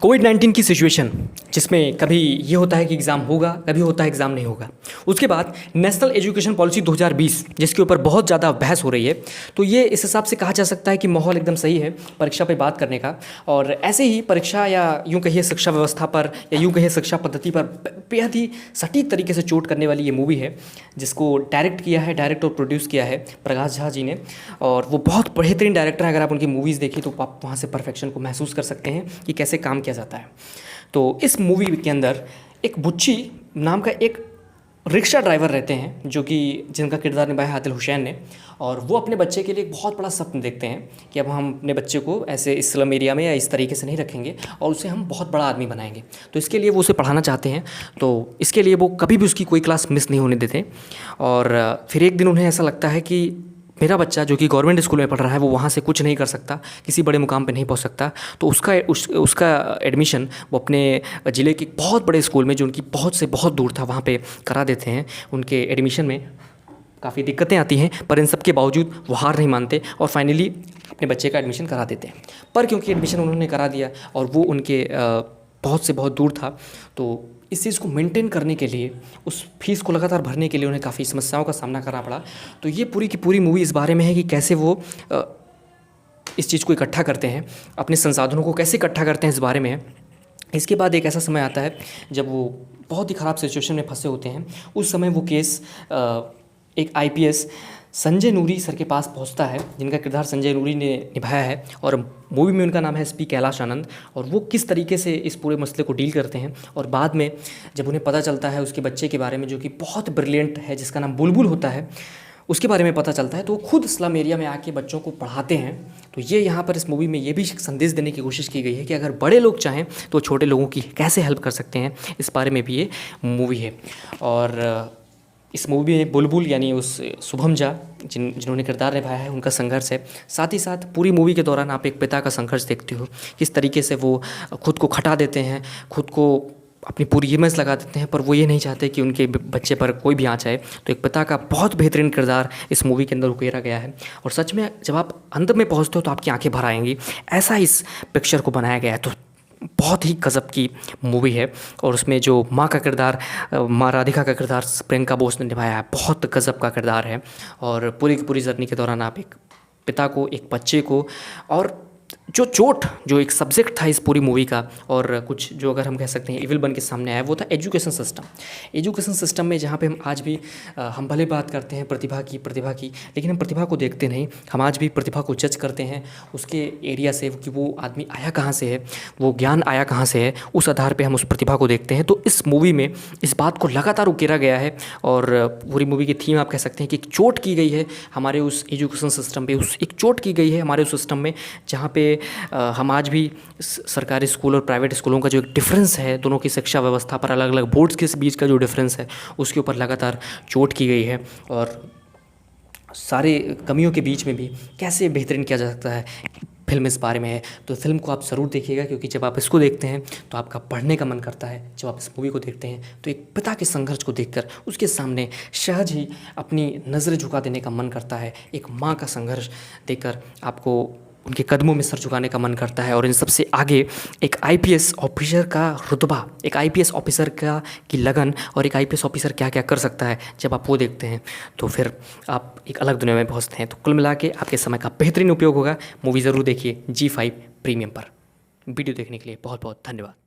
कोविड-19 की सिचुएशन जिसमें कभी ये होता है कि एग्ज़ाम होगा, कभी होता है एग्ज़ाम नहीं होगा। उसके बाद नेशनल एजुकेशन पॉलिसी 2020 जिसके ऊपर बहुत ज़्यादा बहस हो रही है, तो ये इस हिसाब से कहा जा सकता है कि माहौल एकदम सही है परीक्षा पे बात करने का। और ऐसे ही परीक्षा या यूँ कहिए शिक्षा व्यवस्था पर या यूँ कहिए शिक्षा पद्धति पर बेहद ही सटीक तरीके से चोट करने वाली ये मूवी है, जिसको डायरेक्ट और प्रोड्यूस किया है प्रकाश झा जी ने। और वो बहुत बेहतरीन डायरेक्टर हैं। अगर आप उनकी मूवीज़ देखिए तो आप वहाँ से परफेक्शन को महसूस कर सकते हैं कि कैसे काम किया जाता है। तो इस मूवी के अंदर एक बुच्ची नाम का एक रिक्शा ड्राइवर रहते हैं, जो कि जिनका किरदार निभाया आदिल हुसैन ने। और वो अपने बच्चे के लिए एक बहुत बड़ा सपना देखते हैं कि अब हम अपने बच्चे को ऐसे इस स्लम एरिया में या इस तरीके से नहीं रखेंगे और उसे हम बहुत बड़ा आदमी बनाएंगे। तो इसके लिए वो उसे पढ़ाना चाहते हैं। तो इसके लिए वो कभी भी उसकी कोई क्लास मिस नहीं होने देते। और फिर एक दिन उन्हें ऐसा लगता है कि मेरा बच्चा जो कि गवर्नमेंट स्कूल में पढ़ रहा है, वो वहाँ से कुछ नहीं कर सकता, किसी बड़े मुकाम पे नहीं पहुँच सकता। तो उसका एडमिशन वो अपने ज़िले के बहुत बड़े स्कूल में, जो उनकी बहुत दूर था, वहाँ पे करा देते हैं। उनके एडमिशन में काफ़ी दिक्कतें आती हैं, पर इन सब के बावजूद वो हार नहीं मानते और फाइनली अपने बच्चे का एडमिशन करा देते हैं। पर क्योंकि एडमिशन उन्होंने करा दिया और वो उनके बहुत दूर था, तो इस चीज़ को मेंटेन करने के लिए, उस फीस को लगातार भरने के लिए उन्हें काफ़ी समस्याओं का सामना करना पड़ा। तो ये पूरी की पूरी मूवी इस बारे में है कि कैसे वो इस चीज़ को इकट्ठा करते हैं, अपने संसाधनों को कैसे इकट्ठा करते हैं, इस बारे में है। इसके बाद एक ऐसा समय आता है जब वो बहुत ही ख़राब सिचुएशन में फंसे होते हैं। उस समय वो केस एक आईपीएस संजय नूरी सर के पास पहुंचता है, जिनका किरदार संजय नूरी ने निभाया है। और मूवी में उनका नाम है एसपी कैलाश आनंद। और वो किस तरीके से इस पूरे मसले को डील करते हैं, और बाद में जब उन्हें पता चलता है उसके बच्चे के बारे में, जो कि बहुत ब्रिलियंट है, जिसका नाम बुलबुल होता है, उसके बारे में पता चलता है, तो वो खुद स्लम एरिया में आके बच्चों को पढ़ाते हैं। तो ये यहाँ पर इस मूवी में ये भी संदेश देने की कोशिश की गई है कि अगर बड़े लोग चाहें तो छोटे लोगों की कैसे हेल्प कर सकते हैं, इस बारे में भी ये मूवी है। और इस मूवी में बुलबुल यानी उस शुभम झा जिन्होंने किरदार निभाया है, उनका संघर्ष है। साथ ही साथ पूरी मूवी के दौरान आप एक पिता का संघर्ष देखते हो, किस तरीके से वो खुद को खटा देते हैं, खुद को अपनी पूरी इमेज लगा देते हैं, पर वो ये नहीं चाहते कि उनके बच्चे पर कोई भी आँच आए। तो एक पिता का बहुत बेहतरीन किरदार इस मूवी के अंदर उकेरा गया है। और सच में जब आप अंत में पहुँचते हो तो आपकी आँखें भर आएंगी, ऐसा इस पिक्चर को बनाया गया है। तो बहुत ही गज़ब की मूवी है। और उसमें जो माँ का किरदार, माँ राधिका का किरदार प्रियंका बोस ने निभाया है, बहुत गज़ब का किरदार है। और पूरी की पूरी जर्नी के दौरान आप एक पिता को, एक बच्चे को, और जो एक सब्जेक्ट था इस पूरी मूवी का, और कुछ जो अगर हम कह सकते हैं इविल बन के सामने आया, वो था एजुकेशन सिस्टम में, जहाँ पे हम आज भी हम भले बात करते हैं प्रतिभा की, लेकिन हम प्रतिभा को देखते नहीं। हम आज भी प्रतिभा को जज करते हैं उसके एरिया से कि वो आदमी आया कहाँ से है, वो ज्ञान आया कहाँ से है, उस आधार पर हम उस प्रतिभा को देखते हैं। तो इस मूवी में इस बात को लगातार उकेरा गया है। और पूरी मूवी की थीम आप कह सकते हैं कि एक चोट की गई है हमारे उस एजुकेशन सिस्टम पे, एक चोट की गई है हमारे उस सिस्टम में, जहाँ पे हम आज भी सरकारी स्कूल और प्राइवेट स्कूलों का जो एक डिफरेंस है, दोनों की शिक्षा व्यवस्था पर, अलग अलग बोर्ड्स के बीच का जो डिफरेंस है, उसके ऊपर लगातार चोट की गई है। और सारे कमियों के बीच में भी कैसे बेहतरीन किया जा सकता है, फिल्म इस बारे में है। तो फिल्म को आप ज़रूर देखिएगा, क्योंकि जब आप इसको देखते हैं तो आपका पढ़ने का मन करता है। जब आप इस मूवी को देखते हैं तो एक पिता के संघर्ष को देखकर उसके सामने सहज ही अपनी नज़रें झुका देने का मन करता है। एक माँ का संघर्ष देखकर आपको उनके कदमों में सर झुकाने का मन करता है। और इन सबसे आगे एक आईपीएस ऑफिसर का रुतबा, एक आईपीएस ऑफिसर की लगन, और एक आईपीएस ऑफिसर क्या क्या कर सकता है, जब आप वो देखते हैं तो फिर आप एक अलग दुनिया में पहुंचते हैं। तो कुल मिला के आपके समय का बेहतरीन उपयोग होगा। मूवी ज़रूर देखिए G5 प्रीमियम पर। वीडियो देखने के लिए बहुत बहुत धन्यवाद।